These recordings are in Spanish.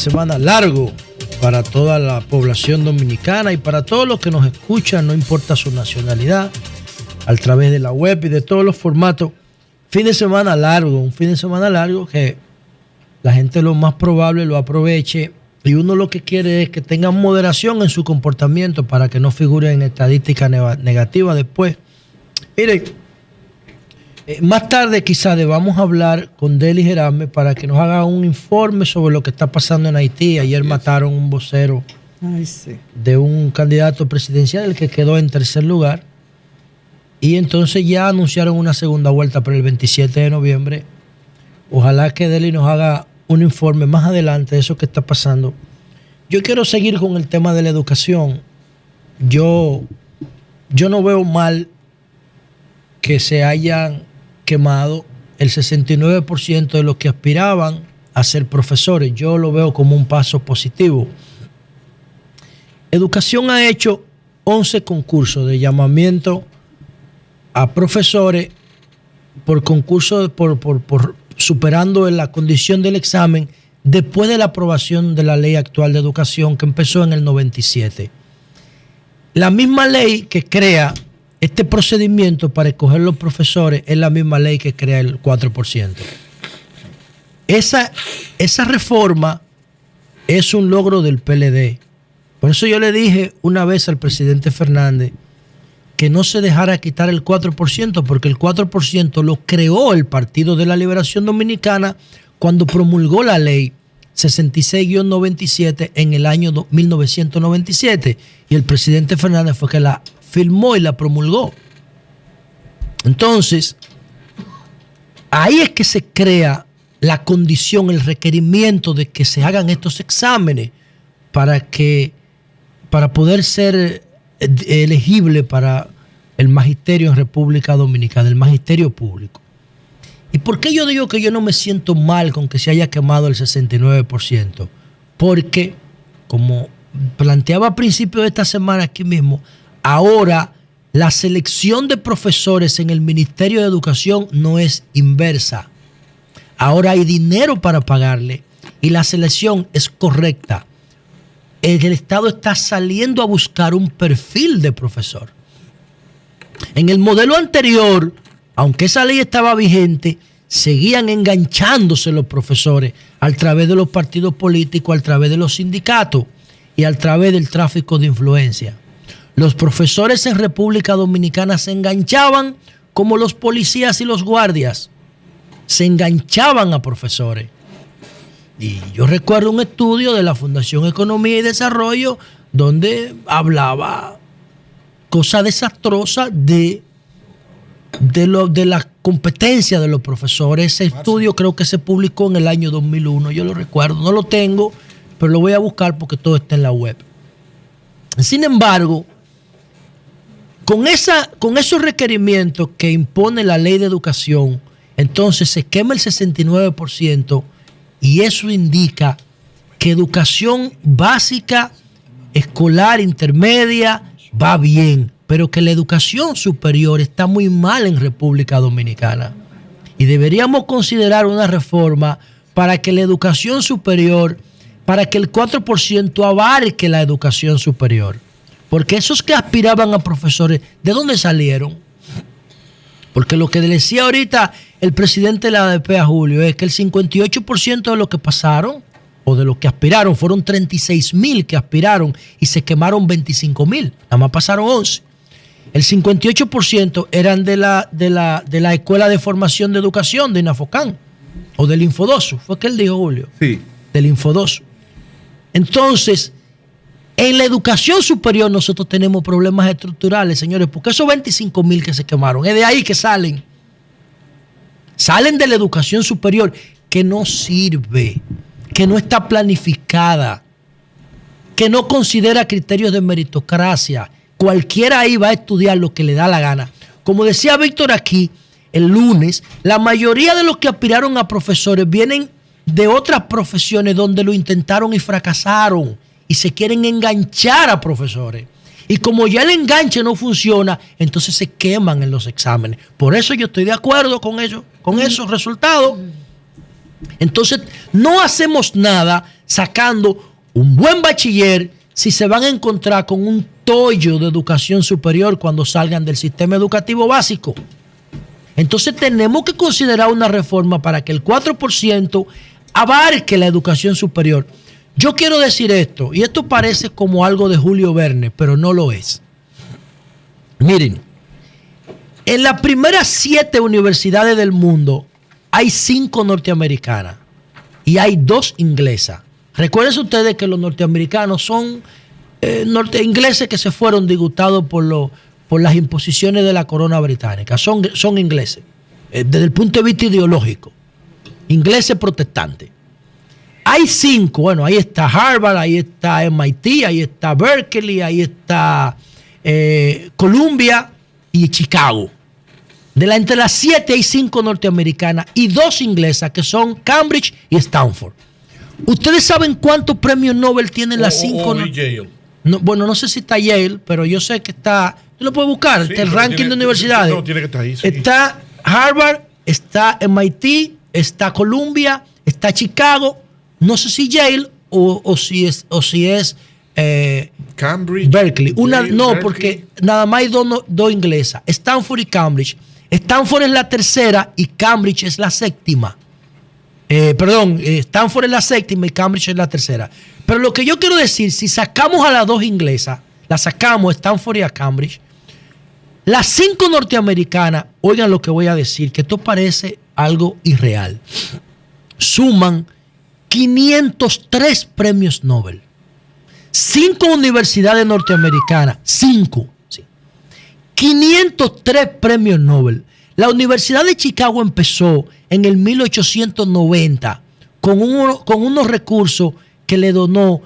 Semana largo para toda la población dominicana y para todos los que nos escuchan, no importa su nacionalidad, a través de la web y de todos los formatos. Un fin de semana largo que la gente lo más probable lo aproveche y uno lo que quiere es que tengan moderación en su comportamiento para que no figure en estadística negativa después. Miren, más tarde quizás debamos hablar con Deli Gerame para que nos haga un informe sobre lo que está pasando en Haití. Ayer mataron un vocero de un candidato presidencial, el que quedó en tercer lugar. Y entonces ya anunciaron una segunda vuelta para el 27 de noviembre. Ojalá que Deli nos haga un informe más adelante de eso que está pasando. Yo quiero seguir con el tema de la educación. Yo no veo mal que se hayan quemado el 69% de los que aspiraban a ser profesores. Yo lo veo como un paso positivo. Educación ha hecho 11 concursos de llamamiento a profesores por concurso, por superando la condición del examen después de la aprobación de la ley actual de educación que empezó en el 97. La misma ley que crea este procedimiento para escoger los profesores es la misma ley que crea el 4%. Esa reforma es un logro del PLD. Por eso yo le dije una vez al presidente Fernández que no se dejara quitar el 4%, porque el 4% lo creó el Partido de la Liberación Dominicana cuando promulgó la ley 66-97 en el año 1997. Y el presidente Fernández fue que la firmó y la promulgó. Entonces, ahí es que se crea la condición, el requerimiento de que se hagan estos exámenes para poder ser elegible para el magisterio en República Dominicana, el magisterio público. ¿Y por qué yo digo que yo no me siento mal con que se haya quemado el 69%? Porque, como planteaba a principios de esta semana aquí mismo, ahora la selección de profesores en el Ministerio de Educación no es inversa. Ahora hay dinero para pagarle y la selección es correcta. El Estado está saliendo a buscar un perfil de profesor. En el modelo anterior, aunque esa ley estaba vigente, seguían enganchándose los profesores a través de los partidos políticos, a través de los sindicatos y a través del tráfico de influencia. Los profesores en República Dominicana se enganchaban como los policías y los guardias. Se enganchaban a profesores. Y yo recuerdo un estudio de la Fundación Economía y Desarrollo donde hablaba cosas desastrosas de la competencia de los profesores. Ese estudio creo que se publicó en el año 2001. Yo lo recuerdo. No lo tengo, pero lo voy a buscar porque todo está en la web. Sin embargo, con esos requerimientos que impone la ley de educación, entonces se quema el 69% y eso indica que educación básica, escolar, intermedia, va bien, pero que la educación superior está muy mal en República Dominicana. Y deberíamos considerar una reforma para que la educación superior, para que el 4% abarque la educación superior. Porque esos que aspiraban a profesores, ¿de dónde salieron? Porque lo que decía ahorita el presidente de la ADP a Julio es que el 58% de los que pasaron o de los que aspiraron, fueron 36,000 que aspiraron y se quemaron 25,000, nada más pasaron 11. El 58% eran de la Escuela de Formación de Educación de Inafocán o del Infodoso, fue que él dijo, Julio. Sí. Del Infodoso. Entonces, en la educación superior nosotros tenemos problemas estructurales, señores, porque esos 25,000 que se quemaron, es de ahí que salen. Salen de la educación superior que no sirve, que no está planificada, que no considera criterios de meritocracia. Cualquiera ahí va a estudiar lo que le da la gana. Como decía Víctor aquí el lunes, la mayoría de los que aspiraron a profesores vienen de otras profesiones donde lo intentaron y fracasaron y se quieren enganchar a profesores. Y como ya el enganche no funciona, entonces se queman en los exámenes. Por eso yo estoy de acuerdo con ellos, con esos resultados. Entonces no hacemos nada sacando un buen bachiller si se van a encontrar con un tollo de educación superior cuando salgan del sistema educativo básico? Entonces tenemos que considerar una reforma para que el 4% abarque la educación superior. Yo quiero decir esto, y esto parece como algo de Julio Verne, pero no lo es. Miren, en las primeras 7 universidades del mundo hay 5 norteamericanas y hay 2 inglesas. Recuerden ustedes que los norteamericanos son ingleses que se fueron disgustados por las imposiciones de la corona británica. Son ingleses, desde el punto de vista ideológico. Ingleses protestantes. Hay 5, bueno, ahí está Harvard, ahí está MIT, ahí está Berkeley, ahí está Columbia y Chicago. Entre las 7 hay 5 norteamericanas y 2 inglesas que son Cambridge y Stanford. ¿Ustedes saben cuántos premios Nobel tienen las 5? No, bueno, no sé si está Yale, pero yo sé que está. Tú lo puedes buscar, sí, el ranking de universidades. No, tiene que estar ahí. Sí. Está Harvard, está MIT, está Columbia, está Chicago. No sé si Yale o si es Cambridge. Berkeley. Porque nada más hay dos inglesas, Stanford y Cambridge. Stanford es la tercera y Cambridge es la séptima. Stanford es la séptima y Cambridge es la tercera. Pero lo que yo quiero decir, si sacamos a las 2 inglesas, las sacamos a Stanford y a Cambridge, las 5 norteamericanas, oigan lo que voy a decir, que esto parece algo irreal, suman 503 premios Nobel. 5 universidades norteamericanas, 5. 503 premios Nobel. La Universidad de Chicago empezó en el 1890 con unos recursos que le donó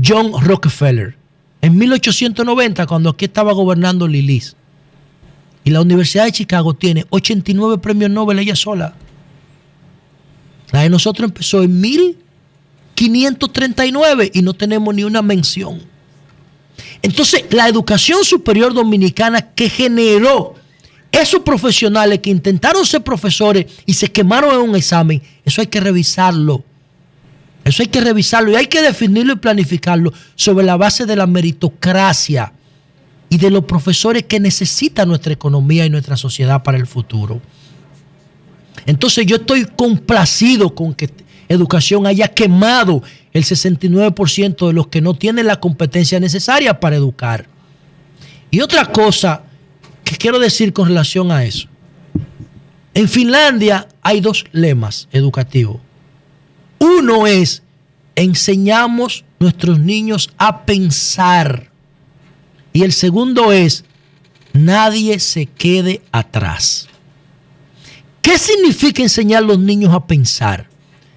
John Rockefeller. En 1890, cuando aquí estaba gobernando Lilis. Y la Universidad de Chicago tiene 89 premios Nobel ella sola. La de nosotros empezó en 1539 y no tenemos ni una mención. Entonces, la educación superior dominicana que generó esos profesionales que intentaron ser profesores y se quemaron en un examen, eso hay que revisarlo. Eso hay que revisarlo y hay que definirlo y planificarlo sobre la base de la meritocracia y de los profesores que necesita nuestra economía y nuestra sociedad para el futuro. Entonces yo estoy complacido con que educación haya quemado el 69% de los que no tienen la competencia necesaria para educar. Y otra cosa que quiero decir con relación a eso. En Finlandia hay 2 lemas educativos. Uno es, enseñamos a nuestros niños a pensar. Y el segundo es, nadie se quede atrás. ¿Qué significa enseñar a los niños a pensar?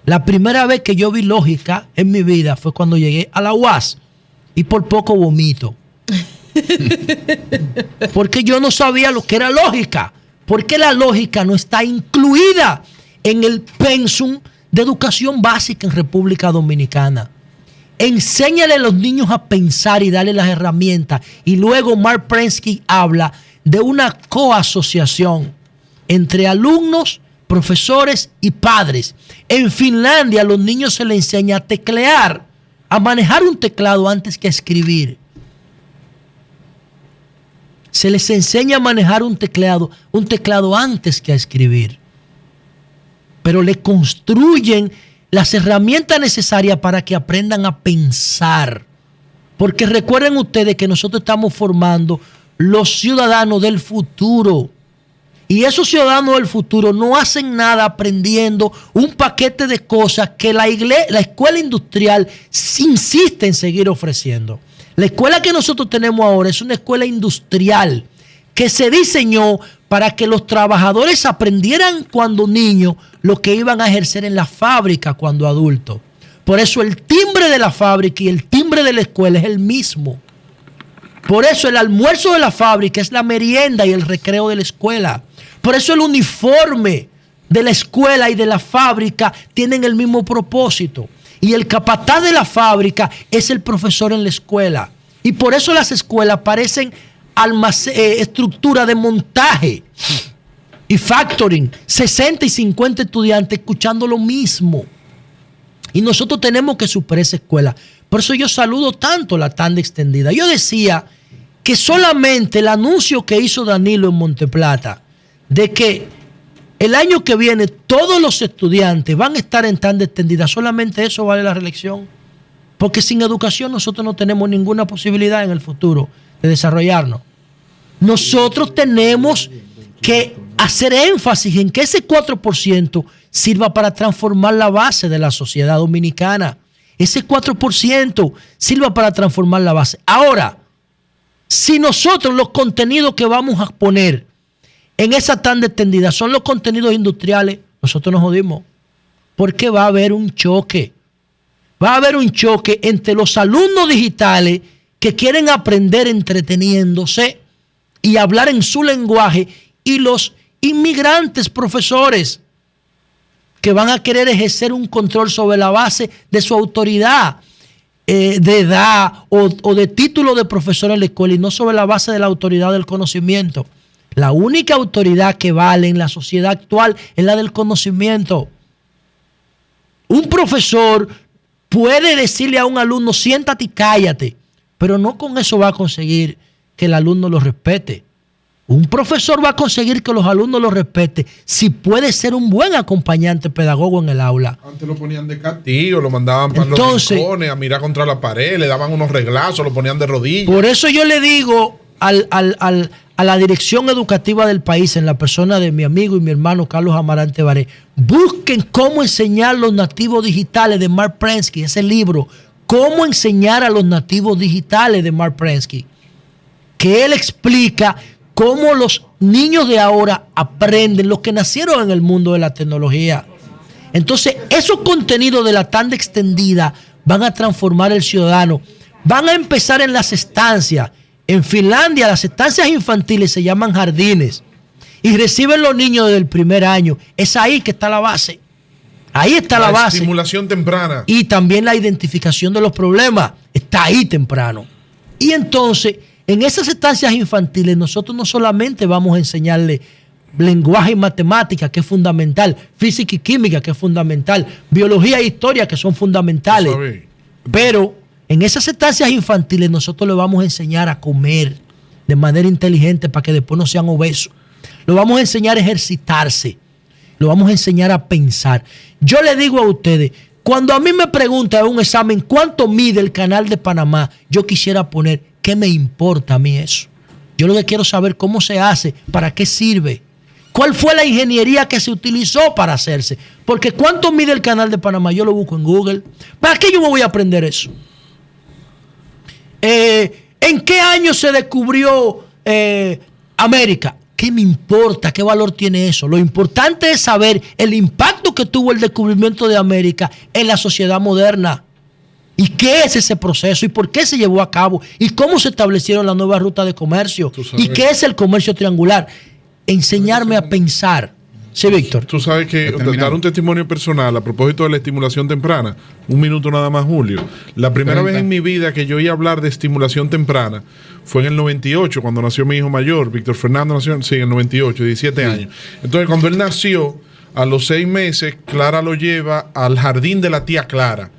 La primera vez que yo vi lógica en mi vida fue cuando llegué a la UAS y por poco vomito. Porque yo no sabía lo que era lógica. Porque la lógica no está incluida en el pensum de educación básica en República Dominicana. Enséñale a los niños a pensar y darle las herramientas. Y luego Mark Prensky habla de una coasociación entre alumnos, profesores y padres. En Finlandia a los niños se les enseña a teclear, a manejar un teclado antes que a escribir. Se les enseña a manejar un teclado antes que a escribir. Pero le construyen las herramientas necesarias para que aprendan a pensar. Porque recuerden ustedes que nosotros estamos formando los ciudadanos del futuro. Y esos ciudadanos del futuro no hacen nada aprendiendo un paquete de cosas que la escuela industrial insiste en seguir ofreciendo. La escuela que nosotros tenemos ahora es una escuela industrial que se diseñó para que los trabajadores aprendieran cuando niños lo que iban a ejercer en la fábrica cuando adultos. Por eso el timbre de la fábrica y el timbre de la escuela es el mismo. Por eso el almuerzo de la fábrica es la merienda y el recreo de la escuela. Por eso el uniforme de la escuela y de la fábrica tienen el mismo propósito. Y el capataz de la fábrica es el profesor en la escuela. Y por eso las escuelas parecen estructura de montaje y factoring. 60 y 50 estudiantes escuchando lo mismo. Y nosotros tenemos que superar esa escuela. Por eso yo saludo tanto la tanda extendida. Yo decía que solamente el anuncio que hizo Danilo en Monteplata de que el año que viene todos los estudiantes van a estar en tanda extendida, solamente eso vale la reelección. Porque sin educación nosotros no tenemos ninguna posibilidad en el futuro de desarrollarnos. Nosotros tenemos que hacer énfasis en que ese 4% sirva para transformar la base de la sociedad dominicana. Ese 4% sirva para transformar la base. Ahora, si nosotros los contenidos que vamos a poner en esa tanda extendida son los contenidos industriales, nosotros nos jodimos. Porque va a haber un choque. Va a haber un choque entre los alumnos digitales que quieren aprender entreteniéndose y hablar en su lenguaje y los inmigrantes profesores que van a querer ejercer un control sobre la base de su autoridad de edad o de título de profesor en la escuela y no sobre la base de la autoridad del conocimiento. La única autoridad que vale en la sociedad actual es la del conocimiento. Un profesor puede decirle a un alumno, siéntate y cállate, pero no con eso va a conseguir que el alumno lo respete. Un profesor va a conseguir que los alumnos lo respeten si puede ser un buen acompañante pedagogo en el aula. Antes lo ponían de castigo, lo mandaban para los rincones a mirar contra la pared, le daban unos reglazos, lo ponían de rodillas. Por eso yo le digo a la dirección educativa del país, en la persona de mi amigo y mi hermano Carlos Amarante Baré, busquen cómo enseñar los nativos digitales de Mark Prensky, ese libro, Cómo enseñar a los nativos digitales de Mark Prensky, que él explica cómo los niños de ahora aprenden, los que nacieron en el mundo de la tecnología. Entonces, esos contenidos de la tanda extendida van a transformar el ciudadano. Van a empezar en las estancias. En Finlandia, las estancias infantiles se llaman jardines y reciben los niños desde el primer año. Es ahí que está la base. Ahí está la base. La estimulación temprana. Y también la identificación de los problemas. Está ahí temprano. Y entonces, en esas estancias infantiles, nosotros no solamente vamos a enseñarle lenguaje y matemática, que es fundamental, física y química, que es fundamental, biología e historia, que son fundamentales. Pero en esas estancias infantiles nosotros le vamos a enseñar a comer de manera inteligente para que después no sean obesos. Lo vamos a enseñar a ejercitarse. Lo vamos a enseñar a pensar. Yo le digo a ustedes, cuando a mí me preguntan en un examen cuánto mide el canal de Panamá, yo quisiera poner, ¿qué me importa a mí eso? Yo lo que quiero saber cómo se hace, para qué sirve, cuál fue la ingeniería que se utilizó para hacerse. Porque cuánto mide el canal de Panamá, yo lo busco en Google. ¿Para qué yo me voy a aprender eso? ¿En qué año se descubrió América? ¿Qué me importa? ¿Qué valor tiene eso? Lo importante es saber el impacto que tuvo el descubrimiento de América en la sociedad moderna. ¿Y qué es ese proceso? ¿Y por qué se llevó a cabo? ¿Y cómo se establecieron las nuevas rutas de comercio? ¿Y qué es el comercio triangular? Enseñarme a pensar. Sí, Víctor. Tú sabes que dar un testimonio personal a propósito de la estimulación temprana, un minuto nada más, Julio. La primera vez en mi vida que yo oí hablar de estimulación temprana fue en el 98, cuando nació mi hijo mayor. Víctor Fernando nació en el 98, 17 años. Entonces, cuando él nació, a los 6 meses, Clara lo lleva al jardín de la tía Clara.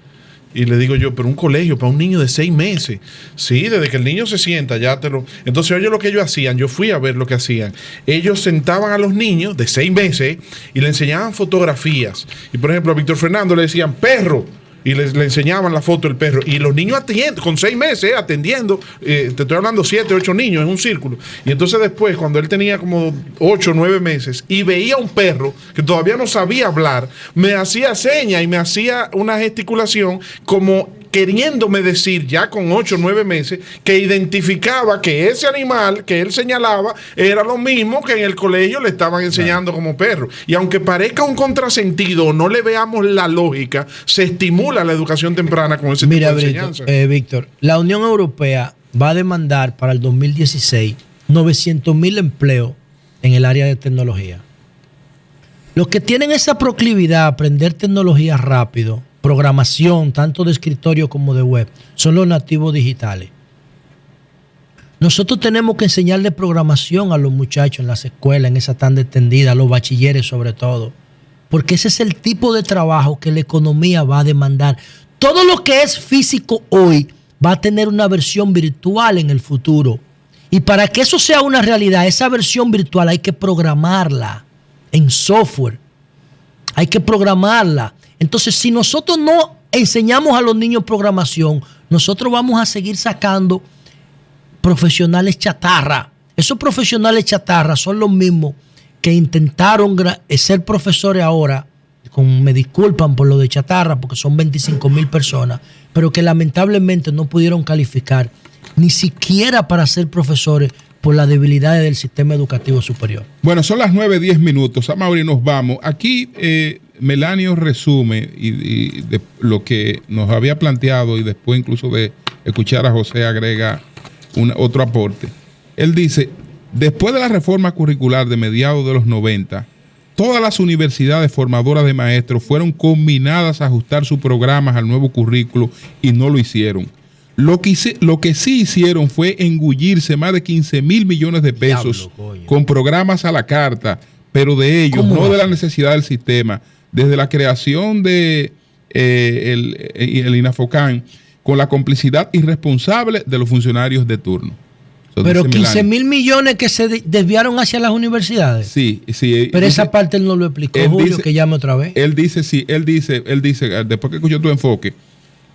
Y le digo yo, pero un colegio para un niño de 6 meses. Sí, desde que el niño se sienta, ya te lo... Entonces, oye lo que ellos hacían, yo fui a ver lo que hacían. Ellos sentaban a los niños de 6 meses y le enseñaban fotografías. Y por ejemplo, a Víctor Fernando le decían, perro. Y le enseñaban la foto del perro. Y los niños atendiendo, con 6 meses, atendiendo. Te estoy hablando 7, 8 niños en un círculo. Y entonces después, cuando él tenía como 8, 9 meses, y veía un perro que todavía no sabía hablar, me hacía señas y me hacía una gesticulación como queriéndome decir, ya con 8 o 9 meses, que identificaba que ese animal que él señalaba era lo mismo que en el colegio le estaban enseñando como perro. Y aunque parezca un contrasentido o no le veamos la lógica, se estimula la educación temprana con ese tipo de enseñanza. Víctor, la Unión Europea va a demandar para el 2016 900,000 empleos en el área de tecnología. Los que tienen esa proclividad a aprender tecnología rápido, programación, tanto de escritorio como de web, son los nativos digitales. Nosotros tenemos que enseñarle programación a los muchachos en las escuelas, en esa tanda extendida, a los bachilleres sobre todo. porque ese es el tipo de trabajo que la economía va a demandar. Todo lo que es físico hoy va a tener una versión virtual en el futuro. Y para que eso sea una realidad, esa versión virtual hay que programarla en software. Hay que programarla. Entonces, si nosotros no enseñamos a los niños programación, nosotros vamos a seguir sacando profesionales chatarra. Esos profesionales chatarra son los mismos que intentaron ser profesores ahora, me disculpan por lo de chatarra, porque son 25,000 personas, pero que lamentablemente no pudieron calificar ni siquiera para ser profesores por las debilidades del sistema educativo superior. Bueno, son las 9:10 minutos. Amaury, nos vamos. Aquí Melanio resume y de lo que nos había planteado, y después incluso de escuchar a José agrega otro aporte. Él dice, después de la reforma curricular de mediados de los 90, todas las universidades formadoras de maestros fueron combinadas a ajustar sus programas al nuevo currículo y no lo hicieron. Lo que sí hicieron fue engullirse más de 15,000 millones de pesos con programas a la carta, pero de ellos, no de la necesidad del sistema. Desde la creación de el INAFOCAN, con la complicidad irresponsable de los funcionarios de turno. Pero 15,000 millones que se desviaron hacia las universidades. Sí. Pero esa parte él no lo explicó, Julio, que llame otra vez. Él dice, después que escuchó tu enfoque,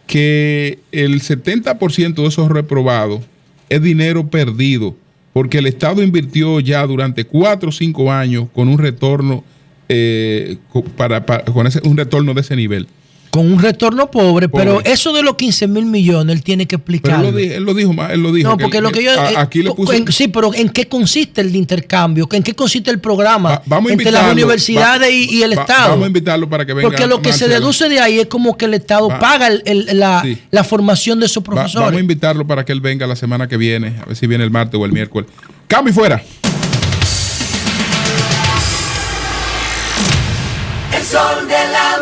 que el 70% de esos reprobados es dinero perdido, porque el Estado invirtió ya durante 4 o 5 años con un retorno un retorno de ese nivel. Con un retorno pobre, pero eso de los 15,000 millones él tiene que explicarlo. Pero él lo dijo. No, porque lo que yo... aquí le puso... sí, pero ¿en qué consiste el intercambio? ¿En qué consiste el programa entre las universidades y el Estado? Vamos a invitarlo para que venga. Porque lo que se deduce de ahí es como que el Estado paga la formación de sus profesores. Vamos a invitarlo para que él venga la semana que viene, a ver si viene el martes o el miércoles. ¡Cambio y fuera! El sol de la